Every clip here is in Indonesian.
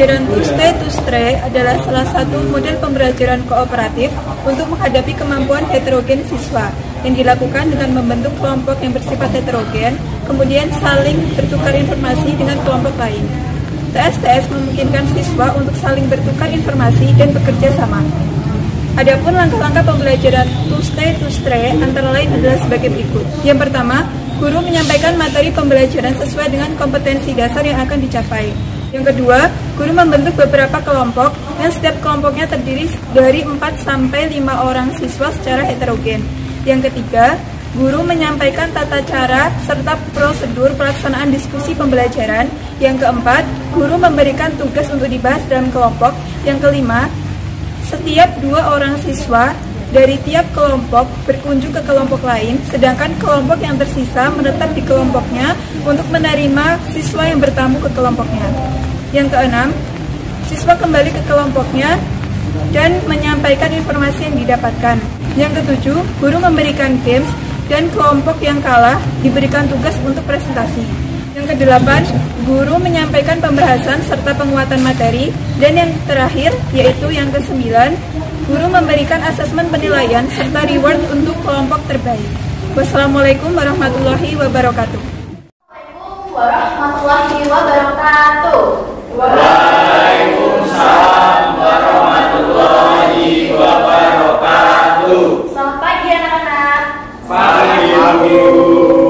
Pembelajaran to stay to stray adalah salah satu model pembelajaran kooperatif untuk menghadapi kemampuan heterogen siswa yang dilakukan dengan membentuk kelompok yang bersifat heterogen, kemudian saling bertukar informasi dengan kelompok lain. TSTS memungkinkan siswa untuk saling bertukar informasi dan bekerja sama. Adapun langkah-langkah pembelajaran to stay to stray antara lain adalah sebagai berikut. Yang pertama, guru menyampaikan materi pembelajaran sesuai dengan kompetensi dasar yang akan dicapai. Yang kedua, guru membentuk beberapa kelompok yang setiap kelompoknya terdiri dari 4 sampai 5 orang siswa secara heterogen. Yang ketiga, guru menyampaikan tata cara serta prosedur pelaksanaan diskusi pembelajaran. Yang keempat, guru memberikan tugas untuk dibahas dalam kelompok. Yang kelima, setiap 2 orang siswa dari tiap kelompok berkunjung ke kelompok lain, sedangkan kelompok yang tersisa menetap di kelompoknya untuk menerima siswa yang bertamu ke kelompoknya. Yang keenam, siswa kembali ke kelompoknya dan menyampaikan informasi yang didapatkan. Yang ketujuh, guru memberikan games dan kelompok yang kalah diberikan tugas untuk presentasi. Yang kedelapan, guru menyampaikan pembahasan serta penguatan materi. Dan yang terakhir, yaitu yang kesembilan, guru memberikan asesmen penilaian serta reward untuk kelompok terbaik. Wassalamualaikum warahmatullahi wabarakatuh. Waalaikumsalam warahmatullahi wabarakatuh. Waalaikumsalam warahmatullahi wabarakatuh. Selamat pagi anak-anak. Pagi Bu.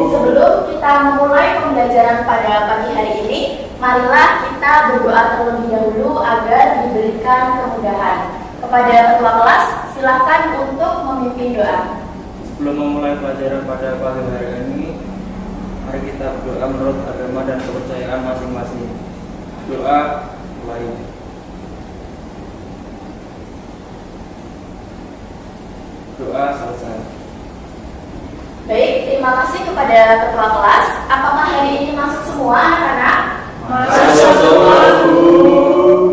Sebelum kita memulai pembelajaran pada pagi hari ini, marilah kita berdoa terlebih dahulu agar diberikan kemudahan. Kepada ketua kelas, silakan untuk memimpin doa. Sebelum memulai pelajaran pada pagi hari ini, mari kita berdoa menurut agama dan kepercayaan masing-masing. Doa mulai. Doa selesai. Baik, terima kasih kepada ketua kelas. Apakah hari ini masuk semua anak-anak? Masuk semua Bu.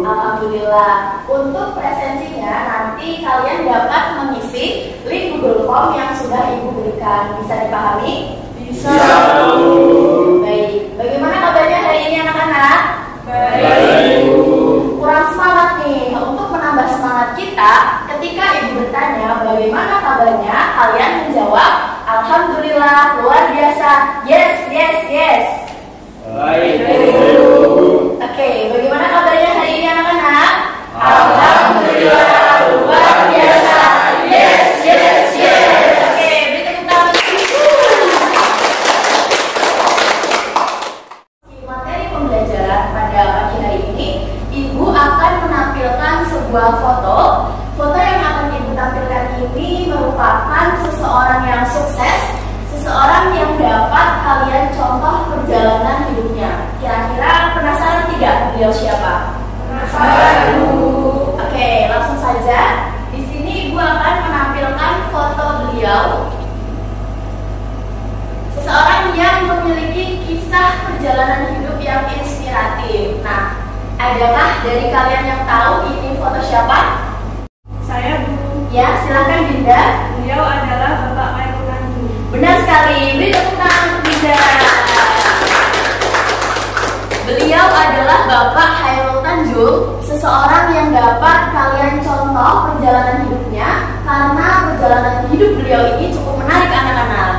Alhamdulillah. Untuk presensinya nanti kalian dapat mengisi link Google Form yang sudah Ibu berikan. Bisa dipahami? Bisa Bu. Baik. Bagaimana kabarnya hari ini anak-anak? Baik Bu. Kurang semangat nih. Untuk menambah semangat kita, ketika Ibu bertanya bagaimana kabarnya, kalian menjawab alhamdulillah, luar biasa. Yes, yes, yes. Baik Bu. Oke, bagaimana kabarnya hari ini anak-anak? Alhamdulillah, luar biasa. Yes, yes, yes. Oke, beri tepuk tangan. Di materi pembelajaran pada pagi hari ini, Ibu akan menampilkan sebuah foto. Foto yang akan Ibu tampilkan ini merupakan seseorang yang sukses, seseorang yang dapat kalian contoh perjalanan hidupnya. Kira-kira penasaran tidak beliau siapa? Penasaran Bu. Oke, langsung saja. Di sini Ibu akan menampilkan foto beliau. Seseorang yang memiliki kisah perjalanan hidup yang inspiratif. Nah, adakah dari kalian yang tahu ini foto siapa? Saya Bu. Ya, silakan Dinda. Beliau adalah Bapak Khairul Tanjung. Benar sekali. Beri tepuk tangan untuk Dinda. Beliau adalah Bapak Khairul Tanjung, seseorang yang dapat kalian contoh perjalanan hidupnya karena perjalanan hidup beliau ini cukup menarik anak-anak.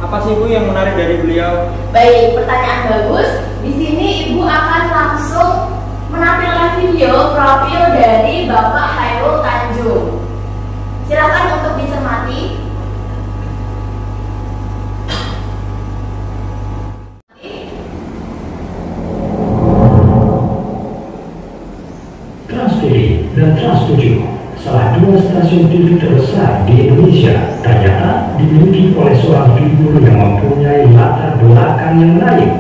Apa sih Bu yang menarik dari beliau? Baik, pertanyaan bagus. Di sini Ibu akan langsung menampilkan video profil dari Bapak Khairul Tanjung. Silakan untuk dicermati. Trans TV dan Trans 7, salah 2 stasiun TV terbesar di Indonesia, ternyata dimiliki oleh seorang figur yang mempunyai latar belakang yang menarik.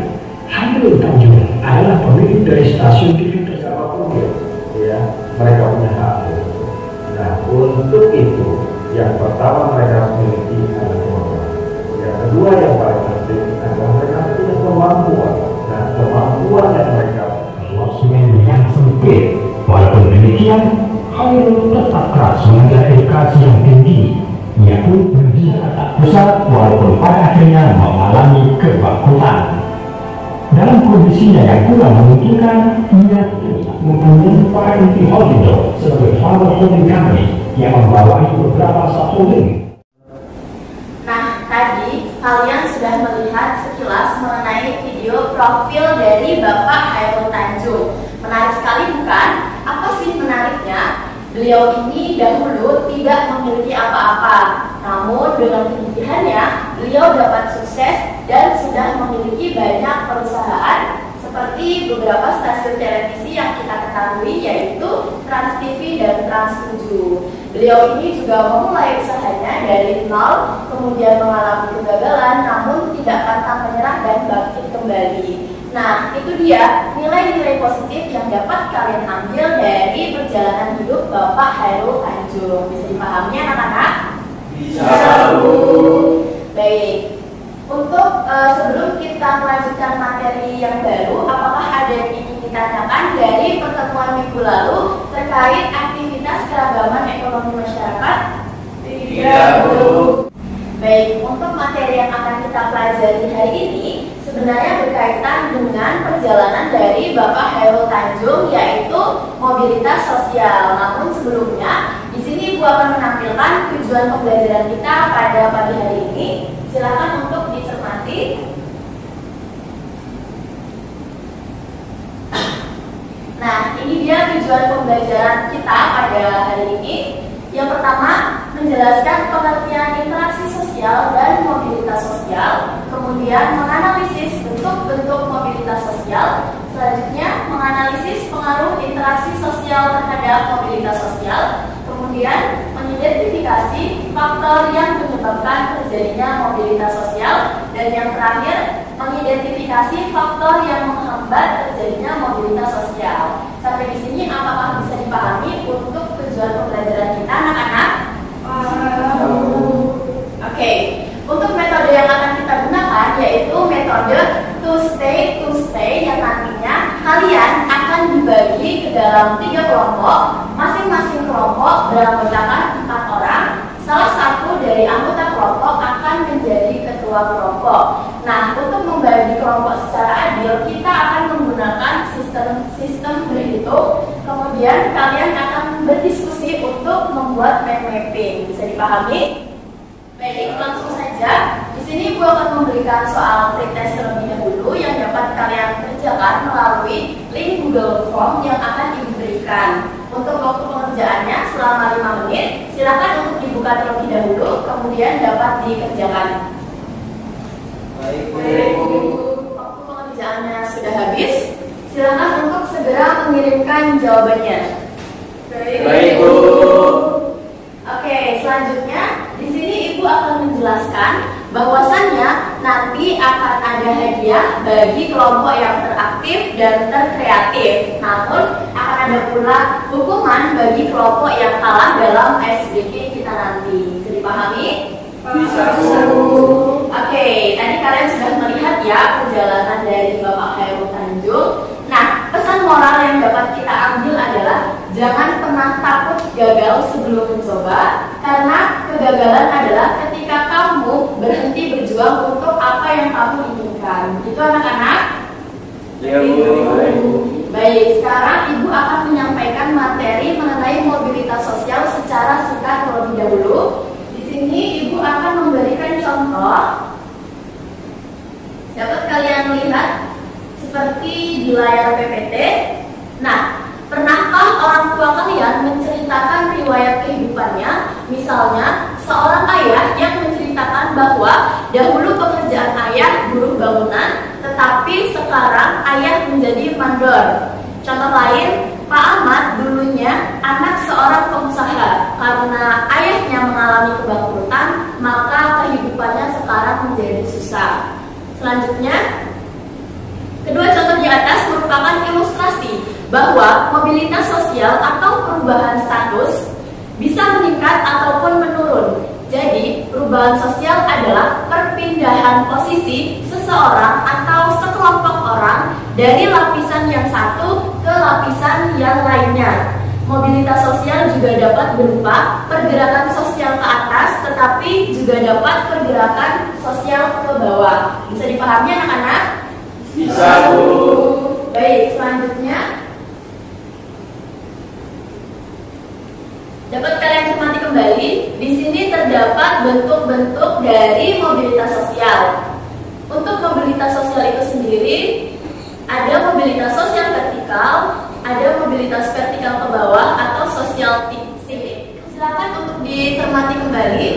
Khairul Tanjung adalah pemilik dari stasiun TV tersebut. Ya, mereka punya hak. Nah, untuk itu, yang pertama mereka memiliki adalah kemampuan. Yang kedua yang paling penting adalah mereka punya kemampuan. Nah, kemampuan yang mereka Losmen yang sempit. Walaupun demikian, Khairul tetap keras mengejar edukasi yang tinggi. Ia pun berusaha tak pusat walaupun pada akhirnya mengalami kebangkrutan. Dalam kondisinya yang kurang memungkinkan, ia menyumpah inti Holding sebagai Father Holding Company yang membawahi beberapa subholding. Nah, tadi kalian sudah melihat sekilas mengenai video profil dari Bapak Hairul Tanjung. Menarik sekali bukan? Apa sih menariknya? Beliau ini dahulu tidak memiliki apa-apa, namun dengan kegigihannya beliau dapat sukses dan sudah memiliki banyak perusahaan seperti beberapa stasiun televisi yang kita ketahui, yaitu Trans TV dan Trans 7. Beliau ini juga memulai usahanya dari nol, kemudian mengalami kegagalan, namun tidak pantang menyerah dan bangkit kembali. Nah, itu dia nilai-nilai positif yang dapat kalian ambil dari perjalanan hidup Bapak Hairul Tanjung. Bisa dipahami anak-anak? Bisa, Bu. Baik. Untuk sebelum kita melanjutkan materi yang baru, apakah ada yang ingin ditanyakan dari pertemuan minggu lalu terkait aktivitas keragaman ekonomi masyarakat? Tidak, Bu. Baik, untuk materi yang akan kita pelajari hari ini sebenarnya berkaitan dengan perjalanan dari Bapak Hairul Tanjung, yaitu mobilitas sosial. Namun sebelumnya, di sini Bu akan menampilkan tujuan pembelajaran kita pada pagi hari ini. Silakan untuk dicermati. Nah, ini dia tujuan pembelajaran kita pada hari ini. Yang pertama, menjelaskan pengertian interaksi sosial dan mobilitas sosial, kemudian menganalisis bentuk-bentuk mobilitas sosial, selanjutnya menganalisis pengaruh interaksi sosial terhadap mobilitas sosial, kemudian mengidentifikasi faktor yang menyebabkan terjadinya mobilitas sosial, dan yang terakhir, mengidentifikasi faktor yang menghambat terjadinya mobilitas sosial. Sampai di sini apakah bisa dipahami untuk tujuan pembelajaran kita, anak-anak? Oke, untuk metode yang akan kita gunakan yaitu metode to stay yang nantinya kalian akan dibagi ke dalam 3 kelompok. Masing-masing kelompok beranggotakan 4 orang. Salah satu dari anggota kelompok akan menjadi ketua kelompok. Nah, untuk membagi kelompok secara adil, kita akan menggunakan sistem berhitung. Kemudian kalian akan berdiskusi untuk membuat mind mapping. Bisa dipahami? Baik, langsung saja. Di sini Bu akan memberikan soal pretest terlebih dahulu yang dapat kalian kerjakan melalui link Google Form yang akan Ibu berikan. Untuk waktu pengerjaannya selama 5 menit, silakan untuk dibuka terlebih dahulu, kemudian dapat dikerjakan. Baik, Waktu pengerjaannya sudah habis, silakan untuk segera mengirimkan jawabannya. Baik, Bu. Oke, selanjutnya di sini Ibu akan menjelaskan bahwasannya nanti akan ada hadiah bagi kelompok yang teraktif dan terkreatif. Namun akan ada pula hukuman bagi kelompok yang kalah dalam SBK kita nanti. Bisa dipahami? Bisa, Bu. Oke, tadi kalian sudah melihat ya perjalanan dari Bapak Hairul Tanjung. Nah, pesan moral yang dapat kita ambil adalah jangan pernah takut gagal sebelum mencoba, karena kegagalan adalah ketika kamu berhenti berjuang untuk apa yang kamu inginkan. Itu anak-anak? Ya, Bu. Baik, sekarang Ibu akan menyampaikan materi mengenai mobilitas sosial secara singkat terlebih dahulu. Di sini Ibu akan memberikan contoh. Dapat kalian lihat seperti di layar PPT. Nah, pernahkah orang tua kalian menceritakan riwayat kehidupannya? Misalnya, seorang ayah yang menceritakan bahwa dahulu pekerjaan ayah buruh bangunan, tetapi sekarang ayah menjadi mandor. Contoh lain, Pak Ahmad dulunya anak seorang pengusaha. Karena ayahnya mengalami kebangkrutan, maka kehidupannya sekarang menjadi susah. Selanjutnya, kedua contoh di atas merupakan ilustrasi bahwa mobilitas sosial atau perubahan status bisa meningkat ataupun menurun. Jadi, perubahan sosial adalah perpindahan posisi seseorang atau sekelompok orang dari lapisan yang satu ke lapisan yang lainnya. Mobilitas sosial juga dapat berupa pergerakan sosial ke atas, tetapi juga dapat pergerakan sosial ke bawah. Bisa dipahami anak-anak? Bisa, Bu. Baik, selanjutnya Dapat kalian cermati kembali, di sini terdapat bentuk-bentuk dari mobilitas sosial. Untuk mobilitas sosial itu sendiri, ada mobilitas sosial vertikal, ada mobilitas vertikal ke bawah atau sosial civic. Silakan untuk dicermati kembali.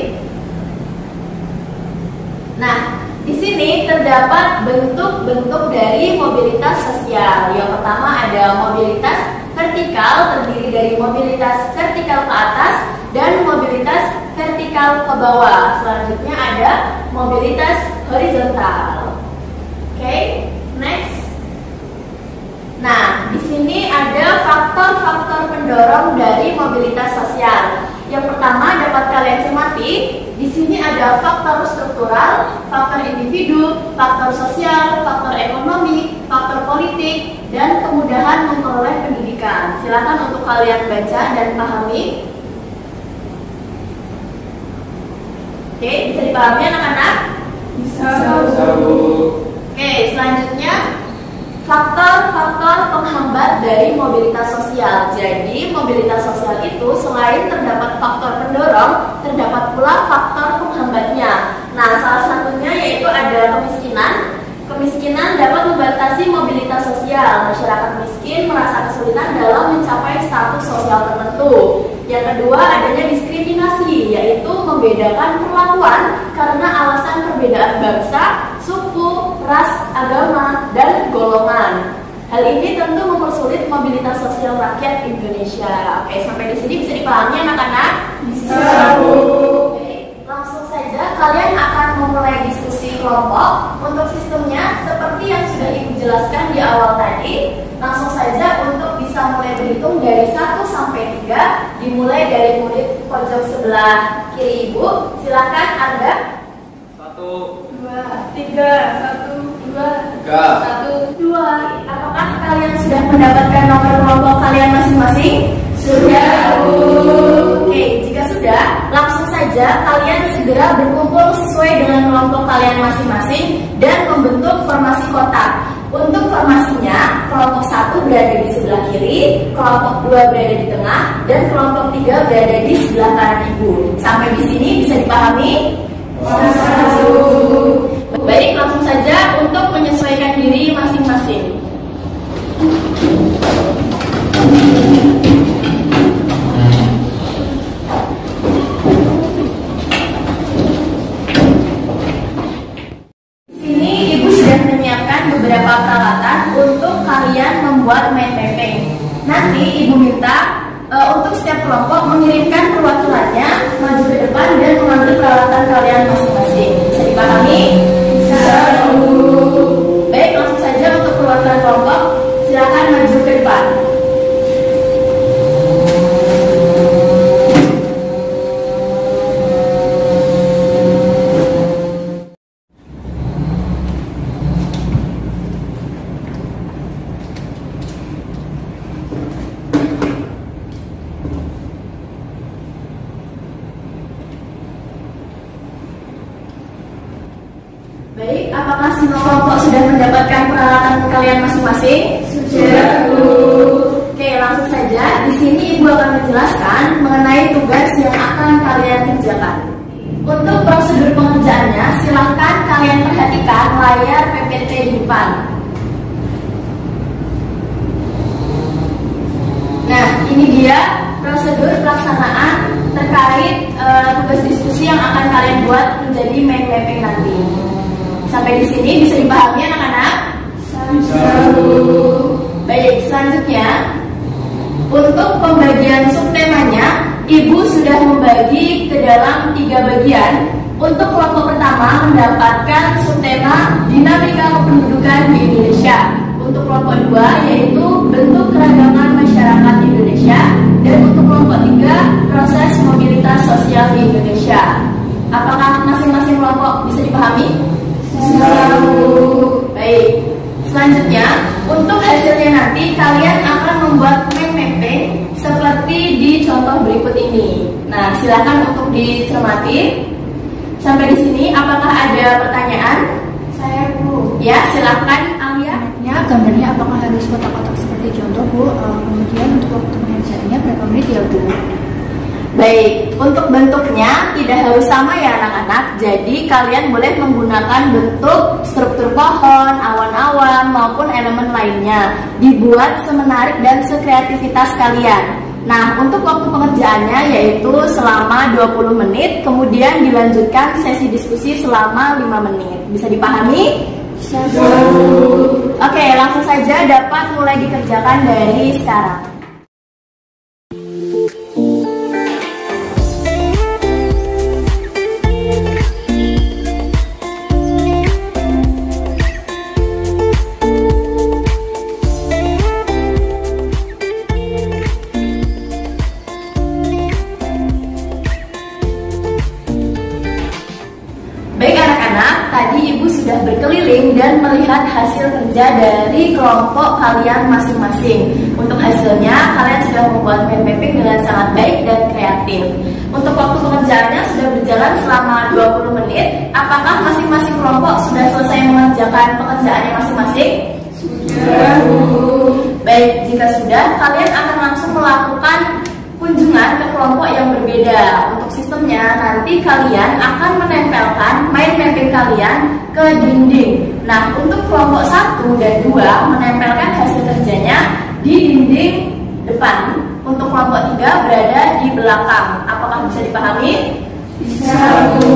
Nah, di sini terdapat bentuk-bentuk dari mobilitas sosial. Yang pertama ada mobilitas vertikal, terdiri dari mobilitas vertikal ke atas dan mobilitas vertikal ke bawah. Selanjutnya ada mobilitas horizontal. Oke, next. Nah, di sini ada faktor-faktor pendorong dari mobilitas sosial. Yang pertama dapat kalian cermati, di sini ada faktor struktural, faktor individu, faktor sosial, faktor ekonomi, faktor politik, dan kemudahan memperoleh pendidikan. Silakan untuk kalian baca dan pahami. Oke, bisa dipahami anak-anak? Bisa. Oke, selanjutnya faktor-faktor penghambat dari mobilitas sosial. Jadi, mobilitas sosial itu selain terdapat faktor pendorong, terdapat pula faktor penghambatnya. Nah, salah satunya yaitu ada kemiskinan. Kemiskinan dapat membatasi mobilitas sosial. Masyarakat miskin merasa kesulitan dalam mencapai status sosial tertentu. Yang kedua, adanya diskriminasi, yaitu membedakan perlakuan karena alasan perbedaan bangsa, suku, ras, agama, dan golongan. Hal ini tentu mempersulit mobilitas sosial rakyat Indonesia. Oke, sampai di sini bisa dipahami anak-anak? Bisa, Bu. Oke, langsung saja kalian akan memulai diskusi kelompok. Untuk sistemnya, seperti yang sudah Ibu jelaskan di awal tadi, langsung saja untuk bisa mulai berhitung dari 1 sampai 3, dimulai dari murid pojok sebelah kiri Ibu. Silakan Anda. 1, 2, 3, 1, 2, 1, 2. Apakah kalian sudah mendapatkan nomor kelompok kalian masing-masing? Sudah, Bu. Oke, jika sudah, langsung saja kalian segera berkumpul sesuai dengan kelompok kalian masing-masing dan membentuk formasi kotak. Untuk formasinya, kelompok 1 berada di sebelah kiri, kelompok 2 berada di tengah, dan kelompok 3 berada di sebelah kanan Ibu. Sampai di sini bisa dipahami? Baik, langsung saja untuk menyesuaikan diri masing-masing. Sini Ibu sudah menyiapkan beberapa peralatan untuk kalian membuat main mapping. Nanti Ibu minta untuk setiap kelompok mengirimkan perwakilannya maju ke depan dan mengambil peralatan kalian masing-masing. Bisa dipahami? Bisa, Bu. Baik, langsung saja untuk perwakilan kelompok, silakan maju ke depan. Baik, apakah semua kelompok sudah mendapatkan peralatan kalian masing-masing? Sudah, Bu. Oke, langsung saja. Di sini Ibu akan menjelaskan mengenai tugas yang akan kalian kerjakan. Untuk prosedur pengerjaannya, silahkan kalian perhatikan layar PPT di depan. Nah, ini dia prosedur pelaksanaan terkait tugas diskusi yang akan kalian buat menjadi main mapping nanti. Sampai di sini bisa dipahami anak-anak? Bisa, Bu. Baik, selanjutnya untuk pembagian subtemanya, Ibu sudah membagi ke dalam 3 bagian. Untuk kelompok pertama mendapatkan subtema dinamika kependudukan di Indonesia. Untuk kelompok 2 yaitu bentuk keragaman masyarakat Indonesia, dan untuk kelompok 3 proses mobilitas sosial di Indonesia. Apakah masing-masing kelompok bisa dipahami? Baik, selanjutnya untuk hasilnya nanti kalian akan membuat mind mapping seperti di contoh berikut ini. Nah, silakan untuk dicermati. Sampai di sini, apakah ada pertanyaan? Saya, Bu. Ya, silakan Alia. Gambarnya apakah harus kotak-kotak seperti contoh, Bu? Kemudian untuk waktu mengerjakannya berapa menit ya, Bu? Baik, untuk bentuknya tidak harus sama ya anak-anak. Jadi kalian boleh menggunakan bentuk struktur pohon, awan-awan maupun elemen lainnya. Dibuat semenarik dan sekreativitas kalian. Nah, untuk waktu pengerjaannya yaitu selama 20 menit, kemudian dilanjutkan sesi diskusi selama 5 menit. Bisa dipahami? Oke, langsung saja dapat mulai dikerjakan dari sekarang. Baik anak-anak, tadi Ibu sudah berkeliling dan melihat hasil kerja dari kelompok kalian masing-masing. Untuk hasilnya, kalian sudah membuat mind mapping dengan sangat baik dan kreatif. Untuk waktu pengerjaannya sudah berjalan selama 20 menit. Apakah masing-masing kelompok sudah selesai mengerjakan pekerjaannya masing-masing? Sudah, Bu. Baik, jika sudah, kalian akan langsung melakukan kunjungan ke kelompok yang berbeda. Untuk sistemnya, nanti kalian akan menempelkan mind mapping kalian ke dinding. Nah, untuk kelompok 1 dan 2 menempelkan hasil kerjanya di dinding depan. Untuk kelompok 3 berada di belakang. Apakah bisa dipahami? Bisa, Bu.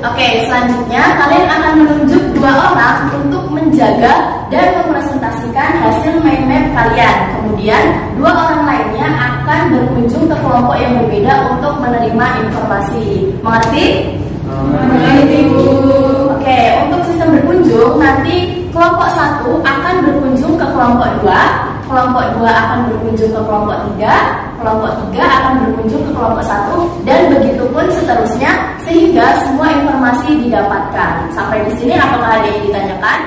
Oke, selanjutnya kalian akan menunjuk 2 orang untuk menjaga dan merepresentasikan hasil mind map kalian. Kemudian 2 orang lainnya akan berkunjung ke kelompok yang berbeda untuk menerima informasi. Mengerti? Mengerti, Bu. Oke, untuk sistem berkunjung nanti kelompok 1 akan berkunjung ke kelompok 2, kelompok 2 akan berkunjung ke kelompok 3, kelompok 3 akan berkunjung ke kelompok 1, dan begitu pun seterusnya sehingga semua informasi didapatkan. Sampai di sini apakah ada yang ditanyakan?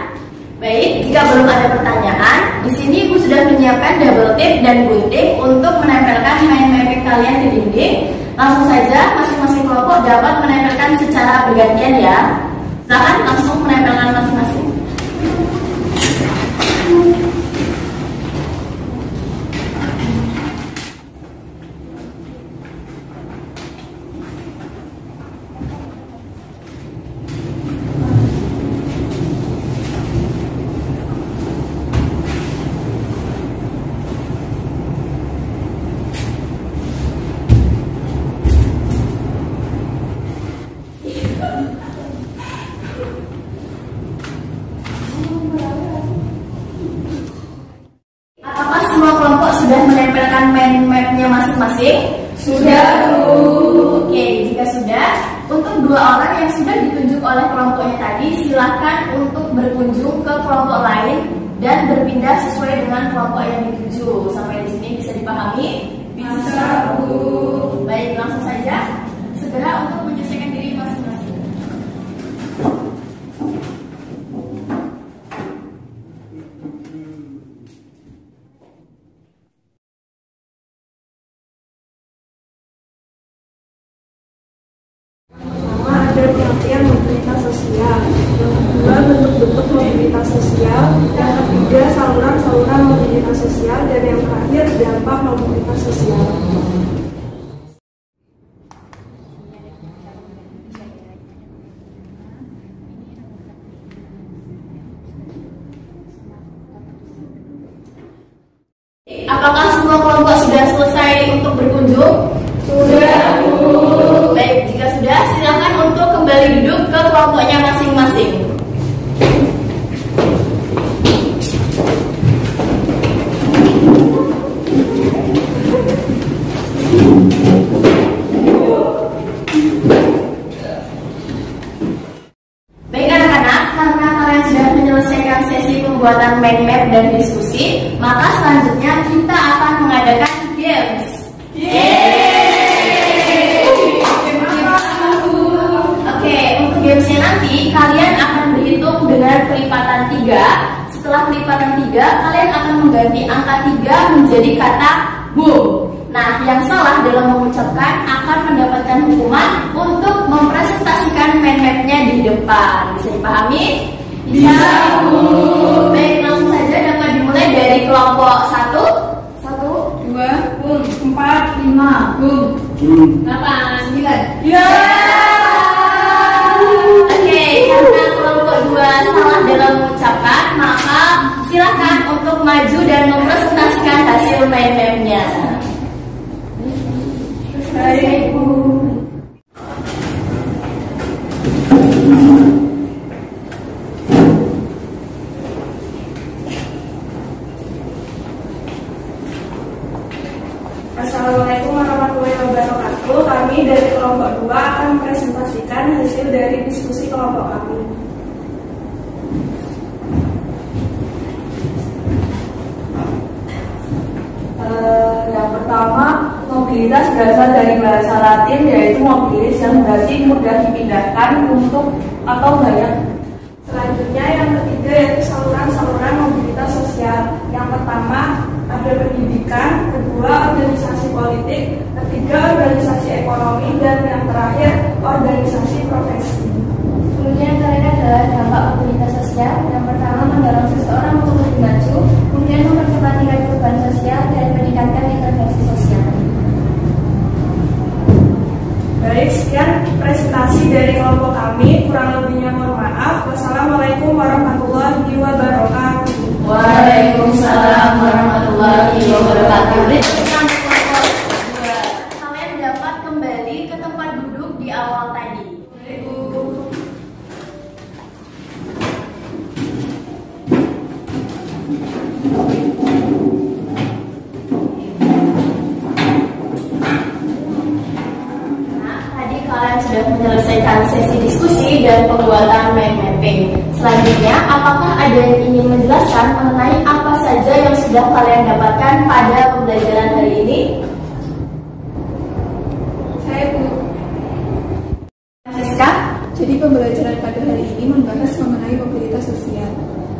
Baik, jika belum ada pertanyaan, di sini Ibu sudah menyiapkan double tape dan gunting untuk menempelkan mind mapping kalian di dinding. Langsung saja masing-masing kelompok dapat menempelkan secara bergantian ya. Silakan langsung menempelkan masing-masing. Apakah semua kelompok sudah menempelkan mind map-nya masing-masing? Sudah, Bu. Oke, jika sudah, untuk 2 orang yang sudah ditunjuk oleh kelompoknya tadi, silakan untuk berkunjung ke kelompok lain dan berpindah sesuai dengan kelompok yang dituju. Sampai di sini bisa dipahami? Bisa, Bu. Baik, langsung saja. Segera untuk menyesuaikan diri masing-masing. Pertama ada pengertian mobilitas sosial, yang kedua bentuk-bentuk mobilitas sosial, yang ketiga saluran-saluran mobilitas sosial, dan yang terakhir dampak mobilitas sosial. Apakah semua kelompok sudah selesai untuk berkunjung? Sudah, Bu. Baik, jika sudah, silakan untuk kembali duduk ke kelompoknya masing-masing. Baik anak-anak, karena kalian sudah menyelesaikan sesi pembuatan mind map dan diskusi, maka selanjutnya kita akan mengadakan games. Oke, untuk gamesnya nanti kalian akan berhitung dengan pelipatan 3. Setelah pelipatan 3, kalian akan mengganti angka 3 menjadi kata boom. Nah, yang salah dalam mengucapkan akan mendapatkan hukuman untuk mempresentasikan mind map-nya di depan. Bisa dipahami? Bisa, Bu. Baik, langsung saja dapat dimulai dari kelompok 1. 1, 2, boom. 4, 5, boom. 8, 9. Ya. Oke, karena kelompok 2 salah dalam mengucapkan, maka silakan untuk maju dan mempresentasikan hasil main-mainnya. Baik, Bu. Assalamualaikum warahmatullahi wabarakatuh. Kami dari kelompok 2 akan mempresentasikan hasil dari diskusi kelompok kami. Yang pertama, mobilitas berasal dari bahasa Latin yaitu mobilis yang berarti mudah dipindahkan untuk atau banyak. Selanjutnya yang ketiga yaitu saluran-saluran mobilitas sosial. Yang pertama ada pendidikan, kedua organisasi politik, ketiga organisasi ekonomi, dan yang terakhir organisasi profesi. Kemudian kalian adalah dampak mobilitas sosial. Yang pertama mendorong seseorang untuk lebih maju, kemudian mempercepat tingkat perubahan sosial dan meningkatkan intervensi sosial. Baik, sekian presentasi dari kelompok kami. Kurang lebihnya mohon maaf. Wassalamualaikum warahmatullahi wabarakatuh. Waalaikumsalam warahmatullahi wabarakatuh. Kalian dapat kembali ke tempat duduk di awal tadi. Kalian sudah menyelesaikan sesi diskusi dan pembuatan mind mapping. Selanjutnya, apakah ada yang ingin menjelaskan mengenai apa saja yang sudah kalian dapatkan pada pembelajaran hari ini? Saya, Bu. Siska? Jadi pembelajaran pada hari ini membahas mengenai mobilitas sosial.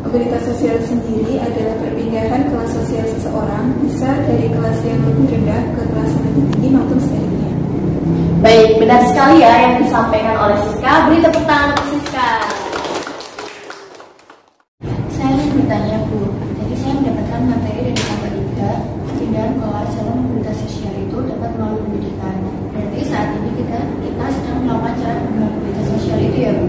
Mobilitas sosial sendiri adalah perpindahan kelas sosial seseorang, bisa dari kelas yang lebih rendah ke kelas yang lebih tinggi maupun sebaliknya. Baik, benar sekali ya yang disampaikan oleh Siska. Beri tepuk tangan untuk Siska. Saya ingin bertanya, Bu. Jadi saya mendapatkan materi dari kelompok 3, perpindahan kelas calon mobilitas sosial itu dapat melalui pendidikan. Berarti saat ini kita sedang melakukan cara mobilitas sosial itu ya, Bu?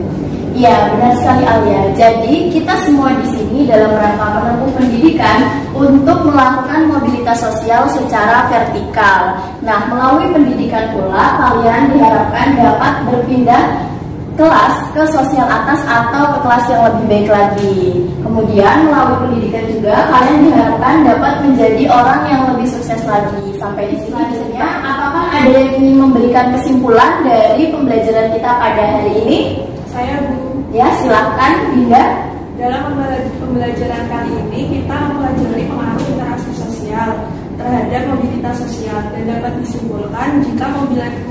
Iya, benar sekali Alia. Jadi kita semua di sini dalam rangka menempuh pendidikan untuk melakukan mobilitas sosial secara vertikal. Nah, melalui pendidikan pula kalian diharapkan dapat berpindah kelas ke sosial atas atau ke kelas yang lebih baik lagi. Kemudian melalui pendidikan juga kalian diharapkan dapat menjadi orang yang lebih sukses lagi. Sampai di sini biasanya, apakah ada yang ingin memberikan kesimpulan dari pembelajaran kita pada hari ini? Saya, Bu. Ya, silahkan Dinda. Dalam pembelajaran kali ini kita mempelajari pengaruh interaksi sosial terhadap mobilitas sosial dan dapat disimpulkan jika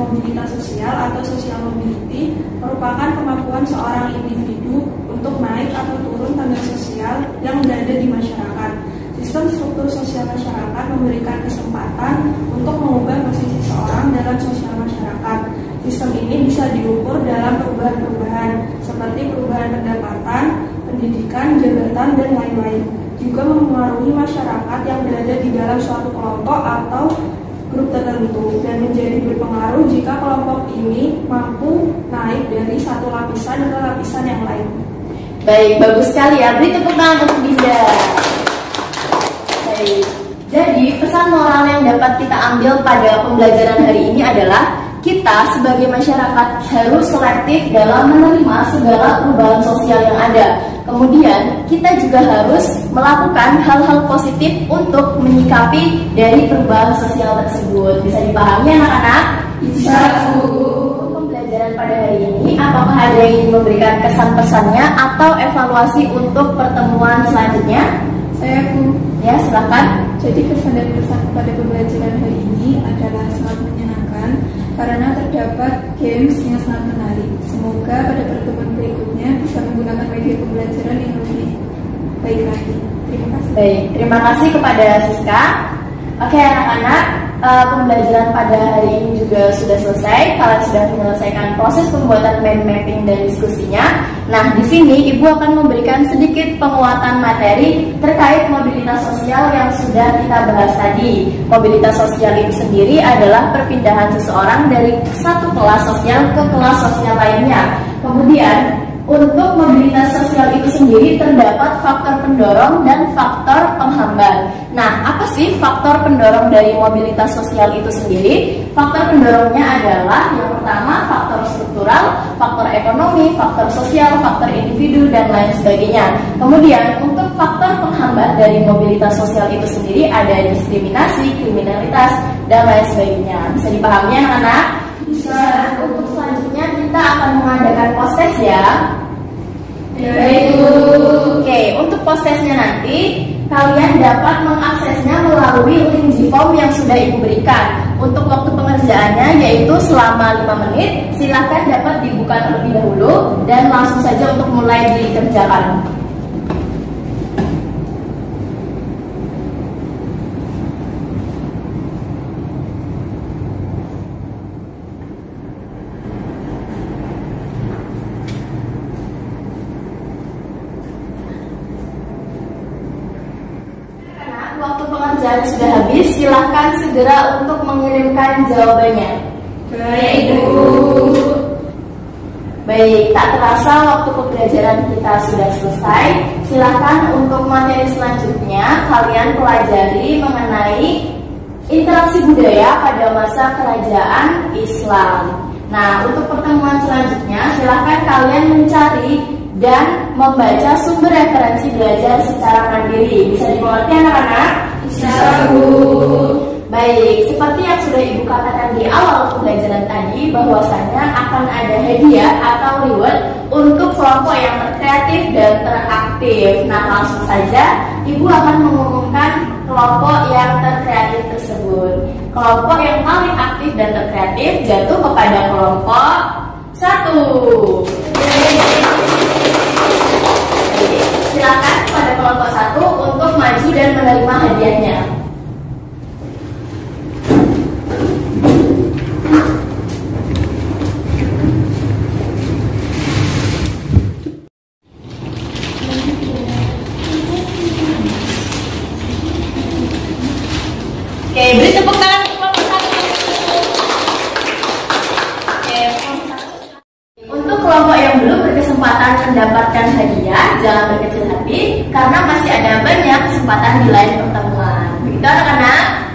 mobilitas sosial atau social mobility merupakan kemampuan seorang individu untuk naik atau turun tangga sosial yang berada di masyarakat. Sistem struktur sosial masyarakat memberikan kesempatan untuk mengubah posisi seorang dalam sosial masyarakat. Sistem ini bisa diukur dalam perubahan-perubahan seperti perubahan pendapatan, pendidikan, jabatan, dan lain-lain. Juga mempengaruhi masyarakat yang berada di dalam suatu kelompok atau grup tertentu dan menjadi berpengaruh jika kelompok ini mampu naik dari satu lapisan ke lapisan yang lain. Baik, bagus sekali ya. Beri tepuk tangan untuk Dinda. Baik. Jadi pesan moral yang dapat kita ambil pada pembelajaran hari ini adalah kita sebagai masyarakat harus selektif dalam menerima segala perubahan sosial yang ada. Kemudian kita juga harus melakukan hal-hal positif untuk menyikapi dari perubahan sosial tersebut. Bisa dipahami anak-anak? Bisa, Bu. Pembelajaran pada hari ini, apakah ada yang ingin memberikan kesan-pesannya atau evaluasi untuk pertemuan selanjutnya? Saya, Bu. Ya, silakan. Jadi kesan dan pesan pada pembelajaran hari ini adalah sangat menyenangkan karena terdapat games yang sangat menarik. Semoga pada pertemuan berikutnya bisa menggunakan media pembelajaran yang lebih baik lagi. Terima kasih. Baik, terima kasih kepada Siska. Oke anak-anak, pembelajaran pada hari ini juga sudah selesai. Kalian sudah menyelesaikan proses pembuatan mind mapping dan diskusinya. Nah, di sini Ibu akan memberikan sedikit penguatan materi terkait mobilitas sosial yang sudah kita bahas tadi. Mobilitas sosial itu sendiri adalah perpindahan seseorang dari satu kelas sosial ke kelas sosial lainnya. Kemudian, untuk mobilitas sosial itu sendiri terdapat faktor pendorong dan faktor penghambat. Nah, apa sih faktor pendorong dari mobilitas sosial itu sendiri? Faktor pendorongnya adalah yang pertama faktor struktural, faktor ekonomi, faktor sosial, faktor individu, dan lain sebagainya. Kemudian, untuk faktor penghambat dari mobilitas sosial itu sendiri ada diskriminasi, kriminalitas, dan lain sebagainya. Bisa dipahami anak-anak? Bisa. Untuk selanjutnya kita akan mengadakan proses ya. Oke, untuk prosesnya nanti kalian dapat mengaksesnya melalui link Gform yang sudah Ibu berikan. Untuk waktu pengerjaannya yaitu selama 5 menit. Silakan dapat dibuka terlebih dahulu dan langsung saja untuk mulai dikerjakan. Waktu pengerjaan sudah habis, silahkan segera untuk mengirimkan jawabannya. Baik, Bu. Baik, tak terasa waktu pembelajaran kita sudah selesai. Silahkan untuk materi selanjutnya kalian pelajari mengenai interaksi budaya pada masa kerajaan Islam. Nah, untuk pertemuan selanjutnya silahkan kalian mencari dan membaca sumber referensi belajar secara mandiri. Bisa dimengerti anak-anak? Bisa, Bu. Baik, seperti yang sudah Ibu katakan di awal pembelajaran tadi, bahwasanya akan ada hadiah atau reward untuk kelompok yang terkreatif dan teraktif. Nah, langsung saja Ibu akan mengumumkan kelompok yang terkreatif tersebut. Kelompok yang paling aktif dan terkreatif jatuh kepada kelompok 1. Silakan pada kelompok 1 untuk maju dan menerima hadiahnya. Oke, beri tepuk tangan untuk kelompok 1. Oke, kelompok 1. Untuk kelompok yang belum berkesempatan mendapatkan hadiah, jangan berkecil hati karena masih ada banyak kesempatan di lain pertemuan. Begitu anak-anak?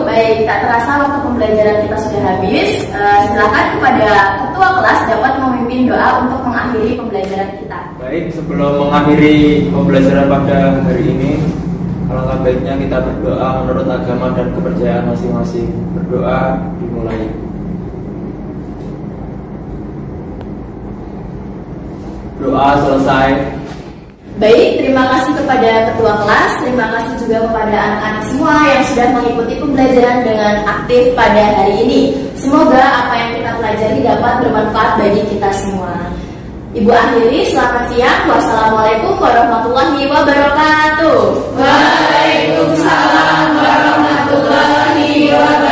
Baik, tak terasa waktu pembelajaran kita sudah habis. Silakan kepada ketua kelas dapat memimpin doa untuk mengakhiri pembelajaran kita. Baik, sebelum mengakhiri pembelajaran pada hari ini, alangkah baiknya kita berdoa menurut agama dan kepercayaan masing-masing. Berdoa dimulai. Doa selesai. Baik, terima kasih kepada ketua kelas, terima kasih juga kepada anak-anak semua yang sudah mengikuti pembelajaran dengan aktif pada hari ini. Semoga apa yang kita pelajari dapat bermanfaat bagi kita semua. Ibu akhiri, selamat siang. Wassalamualaikum warahmatullahi wabarakatuh. Waalaikumsalam warahmatullahi wabarakatuh.